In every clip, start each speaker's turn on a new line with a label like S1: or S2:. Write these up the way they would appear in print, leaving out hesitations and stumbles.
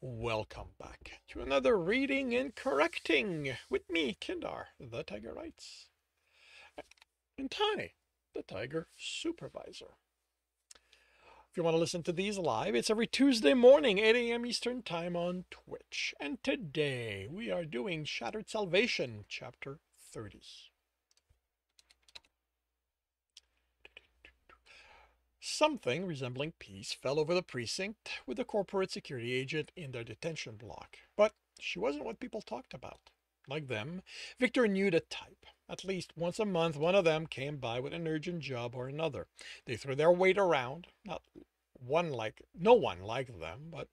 S1: Welcome back to another reading and correcting with me, Kindar, the Tiger Writes, and Tani, the Tiger Supervisor. If you want to listen to these live, it's every Tuesday morning, 8 a.m. Eastern Time on Twitch. And today we are doing Shattered Salvation, Chapter 30. Something resembling peace fell over the precinct with the corporate security agent in their detention block. But she wasn't what people talked about. Like them, Victor knew the type. At least once a month, one of them came by with an urgent job or another. They threw their weight around. No one liked them, but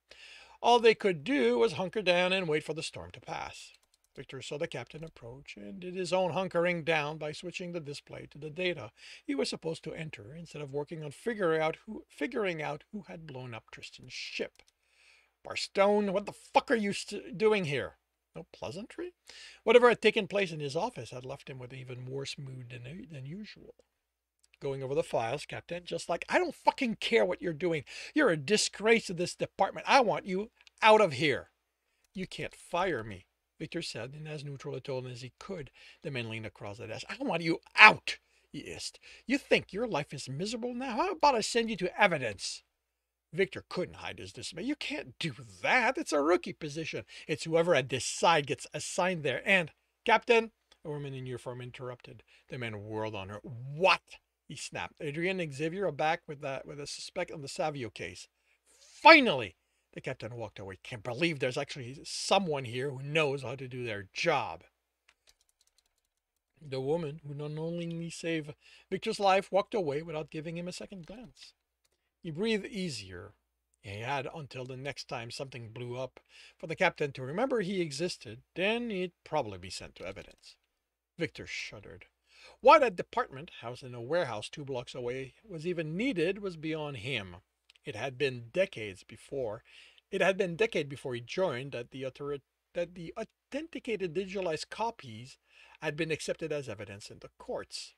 S1: all they could do was hunker down and wait for the storm to pass. Victor saw the captain approach and did his own hunkering down by switching the display to the data he was supposed to enter instead of working on figuring out who had blown up Tristan's ship. Barstone, what the fuck are you doing here? No pleasantry? Whatever had taken place in his office had left him with even worse mood than usual. Going over the files, Captain, just like, I don't fucking care what you're doing. You're a disgrace to this department. I want you out of here. You can't fire me, Victor said in as neutral a tone as he could. The man leaned across the desk. I want you out, he hissed. You think your life is miserable now? How about I send you to evidence? Victor couldn't hide his dismay. You can't do that. It's a rookie position. It's whoever at this side gets assigned there. And, Captain, a woman in uniform interrupted. The man whirled on her. What? He snapped. Adrian and Xavier are back with a suspect on the Savio case. Finally! The captain walked away. Can't believe there's actually someone here who knows how to do their job. The woman, who not only saved Victor's life, walked away without giving him a second glance. He breathed easier. He had until the next time something blew up for the captain to remember he existed. Then he'd probably be sent to evidence. Victor shuddered. Why that department, housed in a warehouse 2 blocks away, was even needed was beyond him. It had been decade before he joined that the authenticated digitalized copies had been accepted as evidence in the courts.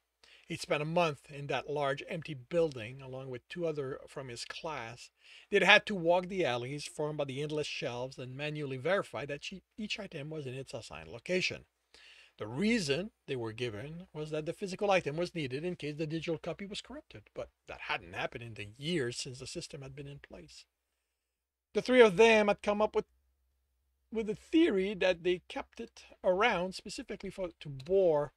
S1: He'd spent a month in that large empty building along with 2 other from his class. They'd had to walk the alleys formed by the endless shelves and manually verify that each item was in its assigned location. The reason they were given was that the physical item was needed in case the digital copy was corrupted, but that hadn't happened in the years since the system had been in place. The 3 of them had come up with the theory that they kept it around specifically to bore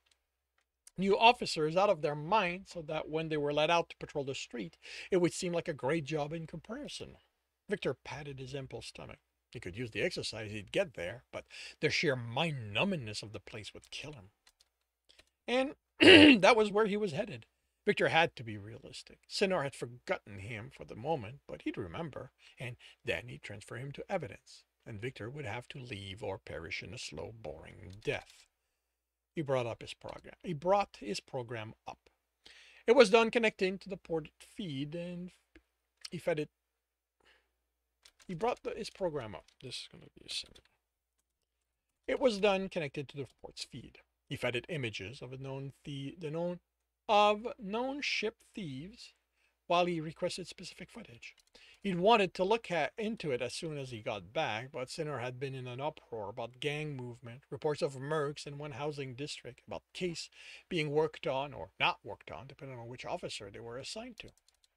S1: new officers out of their mind so that when they were let out to patrol the street, it would seem like a great job in comparison. Victor patted his ample stomach. He could use the exercise he'd get there, but the sheer mind-numbingness of the place would kill him. And that was where he was headed. Victor had to be realistic. Sinar had forgotten him for the moment, but he'd remember, and then he'd transfer him to evidence, and Victor would have to leave or perish in a slow, boring death. He brought his program up. It was done connecting to the port feed, and he fed it. He brought his program up. This is going to be a symbol. It was done connected to the port's feed. He fed it images of known ship thieves while he requested specific footage. He'd wanted to look into it as soon as he got back, but Sinner had been in an uproar about gang movement, reports of mercs in one housing district, about case being worked on or not worked on, depending on which officer they were assigned to.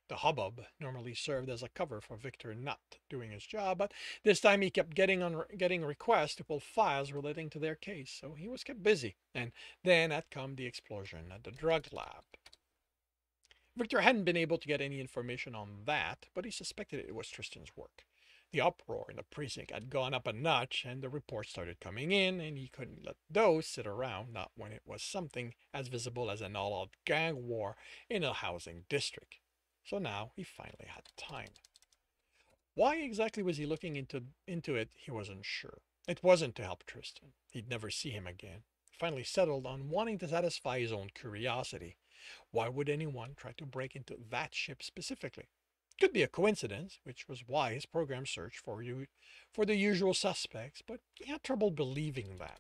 S1: The hubbub normally served as a cover for Victor not doing his job, but this time he kept getting requests to pull files relating to their case, so he was kept busy. And then had come the explosion at the drug lab. Victor hadn't been able to get any information on that, but he suspected it was Tristan's work. The uproar in the precinct had gone up a notch, and the reports started coming in, and he couldn't let those sit around, not when it was something as visible as an all-out gang war in a housing district. So now he finally had time. Why exactly was he looking into it, he wasn't sure. It wasn't to help Tristan. He'd never see him again. He finally settled on wanting to satisfy his own curiosity. Why would anyone try to break into that ship specifically? Could be a coincidence, which was why his program searched for the usual suspects, but he had trouble believing that.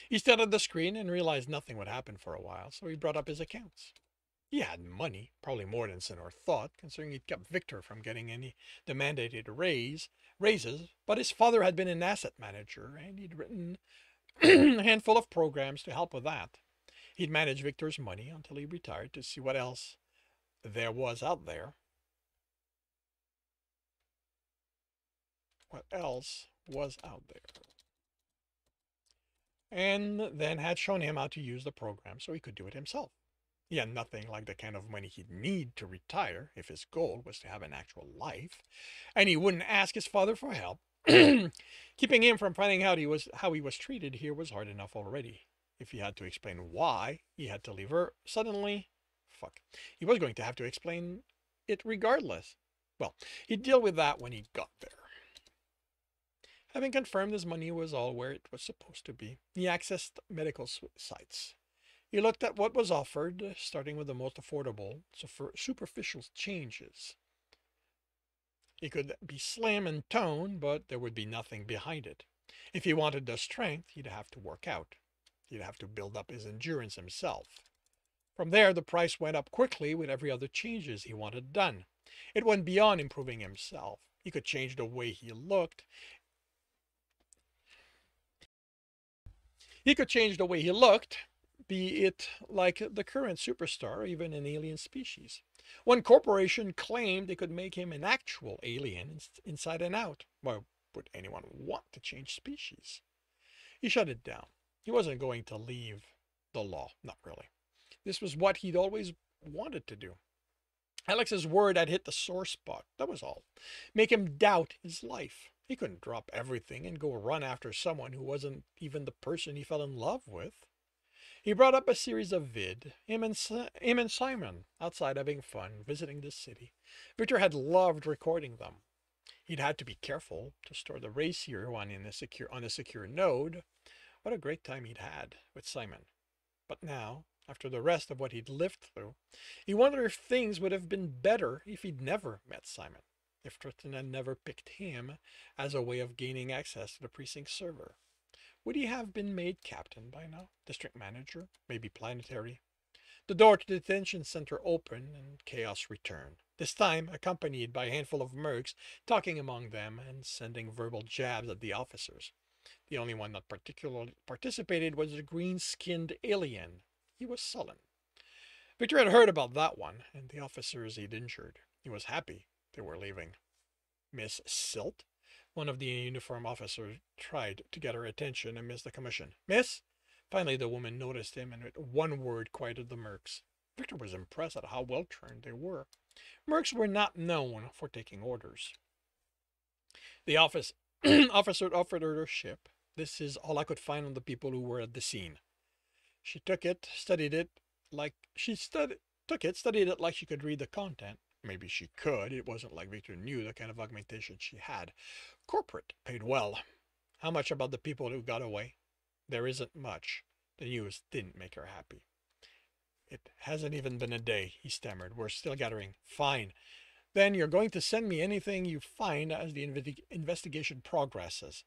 S1: He stared at the screen and realized nothing would happen for a while, so he brought up his accounts. He had money, probably more than Senor thought, considering he'd kept Victor from getting any the mandated raises, but his father had been an asset manager, and he'd written a handful of programs to help with that. He'd manage Victor's money until he retired to see what else there was out there. What else was out there? And then had shown him how to use the program so he could do it himself. He had nothing like the kind of money he'd need to retire if his goal was to have an actual life, and he wouldn't ask his father for help. Keeping him from finding out how he was treated here was hard enough already. If he had to explain why he had to leave her suddenly, fuck, he was going to have to explain it regardless. Well, he'd deal with that when he got there. Having confirmed his money was all where it was supposed to be, he accessed medical sites. He looked at what was offered, starting with the most affordable, superficial changes. He could be slim and toned, but there would be nothing behind it. If he wanted the strength, he'd have to work out. He'd have to build up his endurance himself. From there, the price went up quickly with every other changes he wanted done. It went beyond improving himself. He could change the way he looked. Be it like the current superstar or even an alien species. One corporation claimed they could make him an actual alien inside and out. Why would anyone want to change species? He shut it down. He wasn't going to leave the law, not really. This was what he'd always wanted to do. Alex's word had hit the sore spot, that was all. Make him doubt his life. He couldn't drop everything and go run after someone who wasn't even the person he fell in love with. He brought up a series of him and Simon, outside having fun, visiting the city. Victor had loved recording them. He'd had to be careful to store the racer one on a secure node. What a great time he'd had with Simon. But now, after the rest of what he'd lived through, he wondered if things would have been better if he'd never met Simon, if Tristan had never picked him as a way of gaining access to the precinct server. Would he have been made captain by now? District manager? Maybe planetary? The door to the detention center opened and chaos returned. This time accompanied by a handful of mercs talking among them and sending verbal jabs at the officers. The only one that particularly participated was the green-skinned alien. He was sullen. Victor had heard about that one and the officers he'd injured. He was happy they were leaving. Miss Silt? One of the uniformed officers tried to get her attention and missed the commission. Miss? Finally the woman noticed him and with one word quieted the mercs. Victor was impressed at how well trained they were. Mercs were not known for taking orders. The officer offered her her ship. This is all I could find on the people who were at the scene. She took it, studied it like studied it like she could read the content. Maybe she could. It wasn't like Victor knew the kind of augmentation she had. Corporate paid well. How much about the people who got away? There isn't much. The news didn't make her happy. It hasn't even been a day, he stammered. We're still gathering. Fine. Then you're going to send me anything you find as the investigation progresses.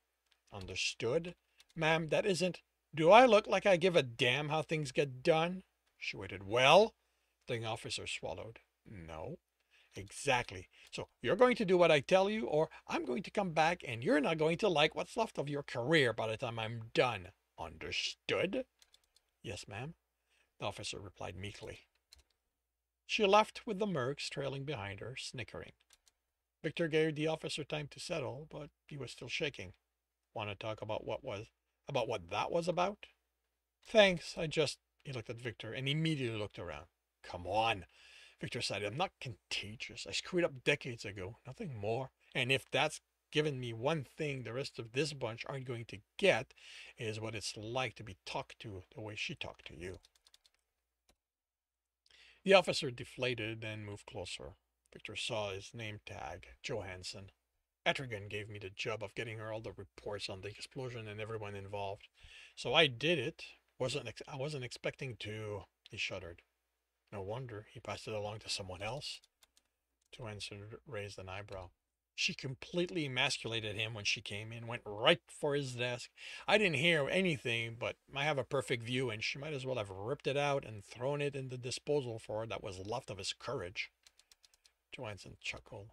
S1: Understood? Ma'am, that isn't... Do I look like I give a damn how things get done? She waited. Well? The officer swallowed. No. Exactly. So you're going to do what I tell you, or I'm going to come back and you're not going to like what's left of your career by the time I'm done. Understood? Yes, ma'am, the officer replied meekly. She left with the mercs trailing behind her, snickering. Victor gave the officer time to settle, but he was still shaking. Want to talk about what that was about? Thanks, he looked at Victor and immediately looked around. Come on. Victor sighed. I'm not contagious. I screwed up decades ago. Nothing more. And if that's given me one thing the rest of this bunch aren't going to get, is what it's like to be talked to the way she talked to you. The officer deflated and moved closer. Victor saw his name tag, Johansson. Etrigan gave me the job of getting her all the reports on the explosion and everyone involved. So I did it. I wasn't expecting to... He shuddered. No wonder he passed it along to someone else. Johansson raised an eyebrow. She completely emasculated him when she came in, went right for his desk. I didn't hear anything, but I have a perfect view, and she might as well have ripped it out and thrown it in the disposal for that was left of his courage. Johansson chuckled.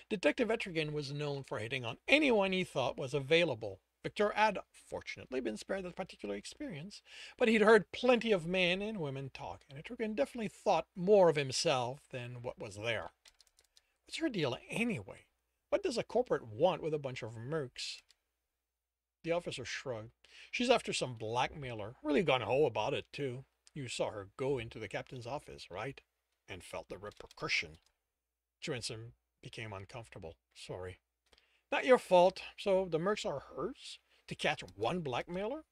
S1: Detective Etrigan was known for hitting on anyone he thought was available. Victor had, fortunately, been spared that particular experience, but he'd heard plenty of men and women talk, and Etrigan definitely thought more of himself than what was there. What's her deal anyway? What does a corporate want with a bunch of mercs? The officer shrugged. She's after some blackmailer. Really gung-ho about it, too. You saw her go into the captain's office, right? And felt the repercussion. Johansson became uncomfortable. Sorry. Not your fault. So the mercs are hers? To catch one blackmailer?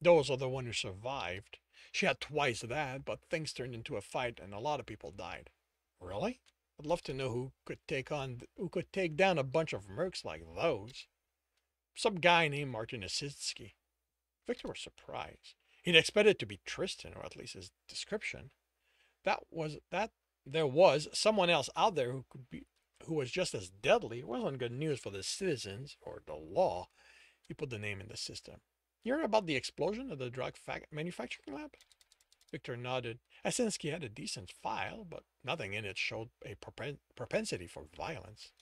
S1: Those are the one who survived. She had twice that, but things turned into a fight and a lot of people died. Really? I'd love to know who could take down a bunch of mercs like those. Some guy named Martin Asinski. Victor was surprised. He'd expected it to be Tristan, or at least his description. There was someone else out there who was just as deadly. It wasn't good news for the citizens or the law. He put the name in the system. You heard about the explosion of the drug manufacturing lab? Victor nodded. Asinski had a decent file, but nothing in it showed a propensity for violence.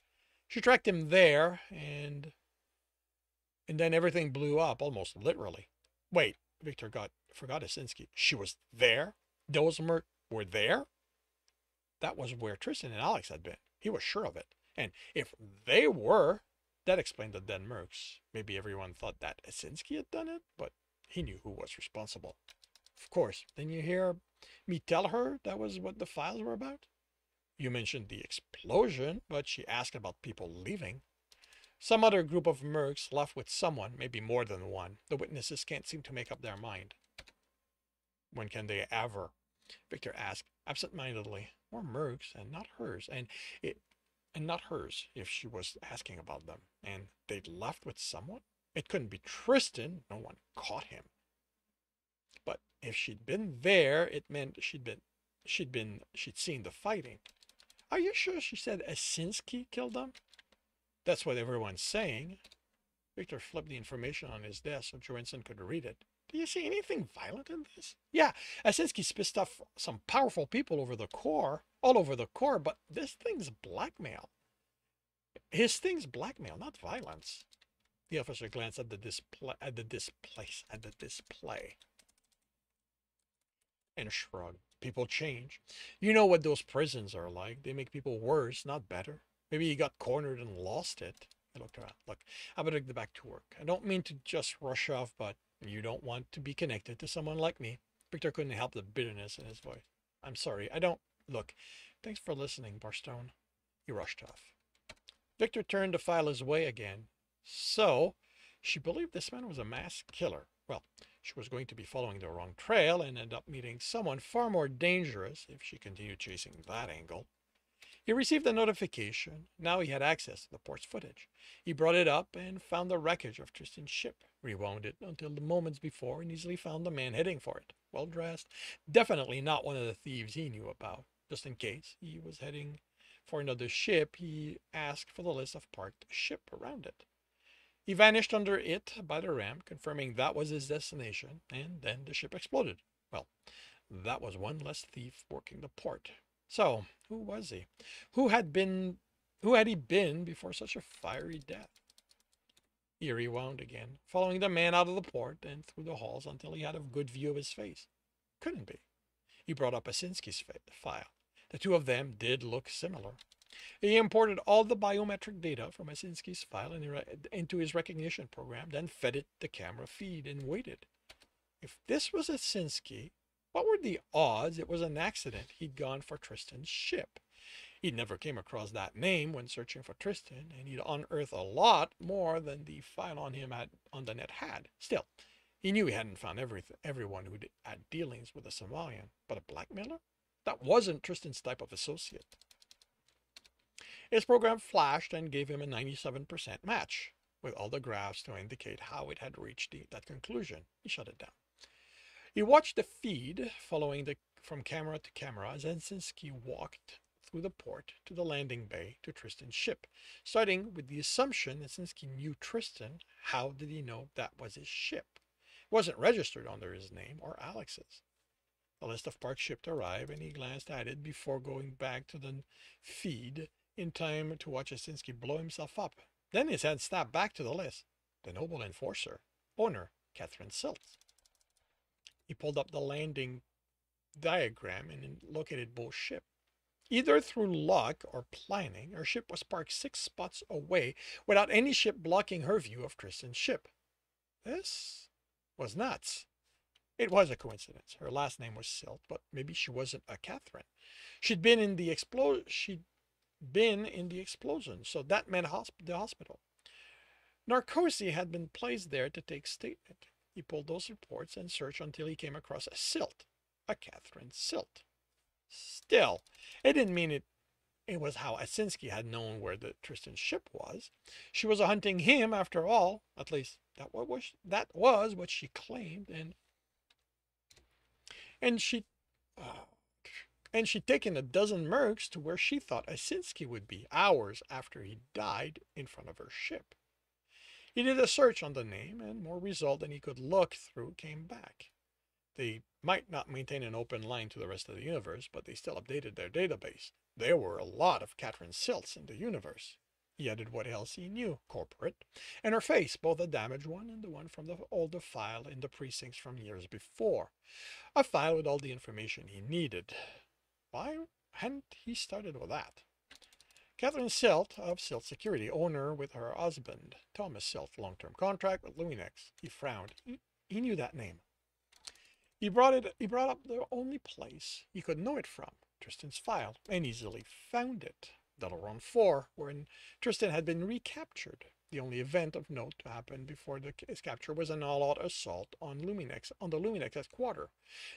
S1: She tracked him there, and then everything blew up, almost literally. Wait, Victor forgot Asinski. She was there? Those were there? That was where Tristan and Alex had been. He was sure of it. And if they were, that explained the dead mercs. Maybe everyone thought that Asinski had done it, but he knew who was responsible. Of course. Then you hear me tell her that was what the files were about? You mentioned the explosion, but she asked about people leaving. Some other group of mercs left with someone, maybe more than one. The witnesses can't seem to make up their mind. When can they ever? Victor asked absent-mindedly. More mercs, and not hers, and not hers, if she was asking about them. And they'd left with someone? It couldn't be Tristan. No one caught him. But if she'd been there, it meant she'd seen the fighting. Are you sure she said Asinski killed them? That's what everyone's saying. Victor flipped the information on his desk so Johansson could read it. Do you see anything violent in this? Yeah, Asinski's pissed off some powerful people all over the core, but this thing's blackmail. His thing's blackmail, not violence. The officer glanced at the display, and shrugged. People change. You know what those prisons are like. They make people worse, not better. Maybe he got cornered and lost it. I looked around. Look, I better get back to work. I don't mean to just rush off, but you don't want to be connected to someone like me. Victor couldn't help the bitterness in his voice. I'm sorry. I don't. Look, thanks for listening, Barstone. He rushed off. Victor turned to file his way again. So, she believed this man was a mass killer. Well, she was going to be following the wrong trail and end up meeting someone far more dangerous if she continued chasing that angle. He received a notification. Now he had access to the port's footage. He brought it up and found the wreckage of Tristan's ship, rewound it until the moments before, and easily found the man heading for it. Well dressed. Definitely not one of the thieves he knew about. Just in case he was heading for another ship, he asked for the list of parked ship around it. He vanished under it by the ramp, confirming that was his destination, and then the ship exploded. Well, that was one less thief working the port. So, who was he? Who had he been before such a fiery death? He rewound again, following the man out of the port and through the halls until he had a good view of his face. Couldn't be. He brought up Asinski's file. The two of them did look similar. He imported all the biometric data from Asinski's file into his recognition program, then fed it the camera feed and waited. If this was Asinski, what were the odds it was an accident he'd gone for Tristan's ship? He'd never came across that name when searching for Tristan, and he'd unearthed a lot more than the file on him on the net had. Still, he knew he hadn't found everyone who had dealings with a Somalian, but a blackmailer? That wasn't Tristan's type of associate. His program flashed and gave him a 97% match, with all the graphs to indicate how it had reached that conclusion. He shut it down. He watched the feed, following from camera to camera as Asinski walked through the port to the landing bay to Tristan's ship, starting with the assumption that since he knew Tristan, how did he know that was his ship? It wasn't registered under his name or Alex's. The list of parked ships arrived, and he glanced at it before going back to the feed in time to watch Asinski blow himself up. Then his head snapped back to the list. The noble enforcer, owner, Catherine Silt. He pulled up the landing diagram and located both ships. Either through luck or planning, her ship was parked 6 spots away without any ship blocking her view of Tristan's ship. This was nuts. It was a coincidence. Her last name was Silt, but maybe she wasn't a Catherine. She'd been in the explosion, so that meant the hospital. Narcosi had been placed there to take statement. He pulled those reports and searched until he came across a Silt, a Catherine Silt. Still, it didn't mean it was how Asinski had known where the Tristan ship was. She was hunting him after all. At least that was what she claimed, and she'd taken a dozen mercs to where she thought Asinski would be, hours after he died in front of her ship. He did a search on the name, and more result than he could look through came back. They might not maintain an open line to the rest of the universe, but they still updated their database. There were a lot of Catherine Silts in the universe. He added what else he knew, corporate, and her face, both the damaged one and the one from the older file in the precincts from years before. A file with all the information he needed. Why hadn't he started with that? Catherine Silt of Silt Security, owner with her husband, Thomas Silt, long-term contract with Luminex. He frowned. He knew that name. He brought up the only place he could know it from, Tristan's file, and easily found it. Delaron 4, wherein Tristan had been recaptured. The only event of note to happen before his capture was an all-out assault on the Luminex headquarters.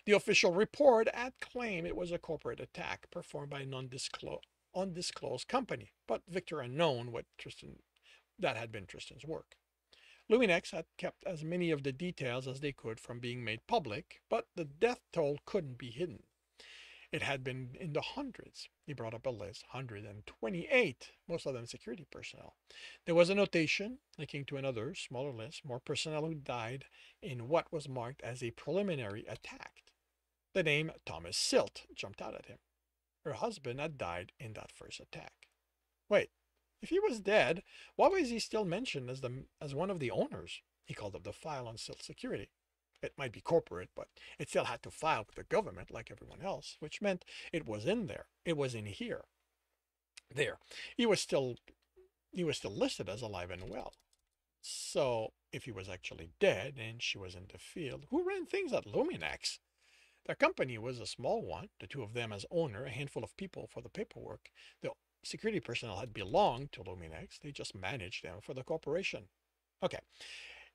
S1: The official report had claimed it was a corporate attack performed by an undisclosed company, but Victor had known that had been Tristan's work. Luminex had kept as many of the details as they could from being made public, but the death toll couldn't be hidden. It had been in the hundreds. He brought up a list, 128, most of them security personnel. There was a notation linking to another, smaller list, more personnel who died in what was marked as a preliminary attack. The name Thomas Silt jumped out at him. Her husband had died in that first attack. Wait, if he was dead, why was he still mentioned as one of the owners? He called up the file on Silt Security. It might be corporate, but it still had to file with the government like everyone else, which meant it was in there. It was in here. There. He was still listed as alive and well. So if he was actually dead and she was in the field, who ran things at Luminex? Their company was a small one, the two of them as owner, a handful of people for the paperwork. The security personnel had belonged to Luminex. They just managed them for the corporation. Okay.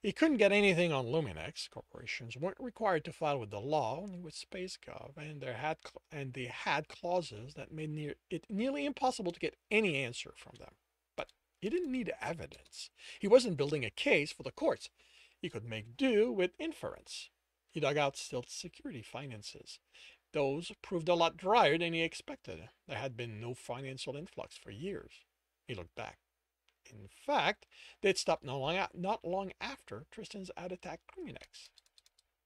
S1: He couldn't get anything on Luminex. Corporations weren't required to file with the law, only with SpaceGov, and they had clauses that made it nearly impossible to get any answer from them. But he didn't need evidence. He wasn't building a case for the courts. He could make do with inference. He dug out Stilt Security finances. Those proved a lot drier than he expected. There had been no financial influx for years. He looked back. In fact, they'd stopped not long after Tristan's had attacked Luminex.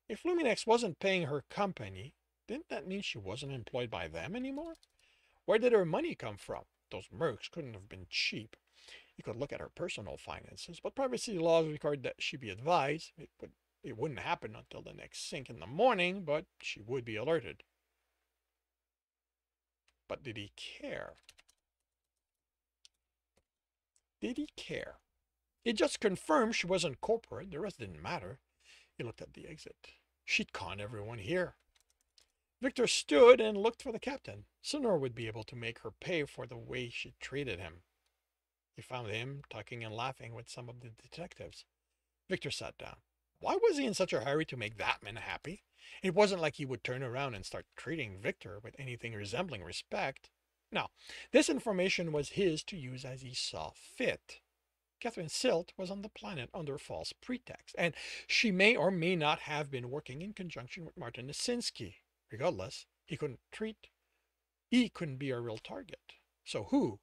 S1: If Luminex wasn't paying her company, didn't that mean she wasn't employed by them anymore? Where did her money come from? Those mercs couldn't have been cheap. You could look at her personal finances, but privacy laws required that she be advised. It wouldn't happen until the next sync in the morning, but she would be alerted. But did he care? Did he care? It just confirmed she wasn't corporate. The rest didn't matter. He looked at the exit. She'd conned everyone here. Victor stood and looked for the captain. Sonor would be able to make her pay for the way she treated him. He found him talking and laughing with some of the detectives. Victor sat down. Why was he in such a hurry to make that man happy? It wasn't like he would turn around and start treating Victor with anything resembling respect. No, this information was his to use as he saw fit. Catherine Silt was on the planet under false pretext, and she may or may not have been working in conjunction with Martin Nasinski. Regardless, he he couldn't be a real target. So who?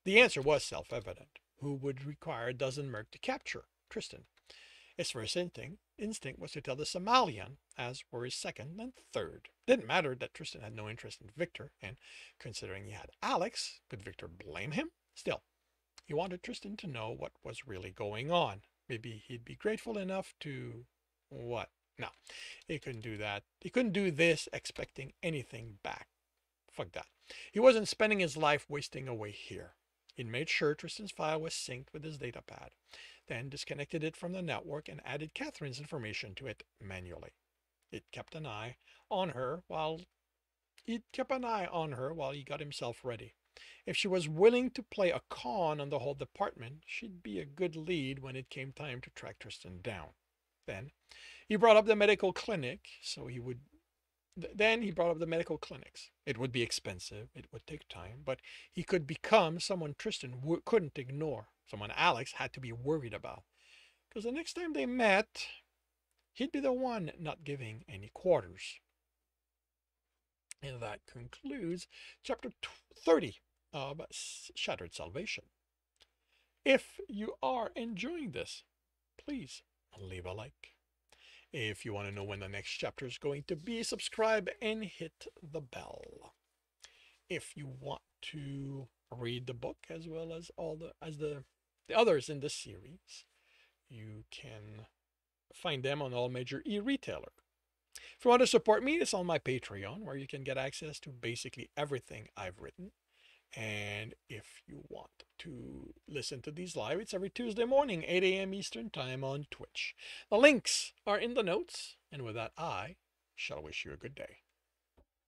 S1: The answer was self-evident. Who would require a dozen merc to capture Tristan? His first instinct was to tell the Somalian, as were his second and third. Didn't matter that Tristan had no interest in Victor, and considering he had Alex, could Victor blame him? Still, he wanted Tristan to know what was really going on. Maybe he'd be grateful enough to... what? No, he couldn't do that. He couldn't do this expecting anything back. Fuck that. He wasn't spending his life wasting away here. He'd made sure Tristan's file was synced with his datapad, then disconnected it from the network and added Catherine's information to it manually. It kept an eye on her while he got himself ready. If she was willing to play a con on the whole department, she'd be a good lead when it came time to track Tristan down. Then he brought up the medical clinic, he brought up the medical clinics. It would be expensive, it would take time, but he could become someone Tristan couldn't ignore, someone Alex had to be worried about. Because the next time they met, he'd be the one not giving any quarters. And that concludes chapter 30 of Shattered Salvation. If you are enjoying this, please leave a like. If you want to know when the next chapter is going to be, subscribe and hit the bell. If you want to read the book as well as the others in the series, you can find them on all major e-retailer. If you want to support me, it's on my Patreon, where you can get access to basically everything I've written. And if you want to listen to these live, it's every Tuesday morning, 8 a.m. Eastern Time on Twitch. The links are in the notes. And with that, I shall wish you a good day.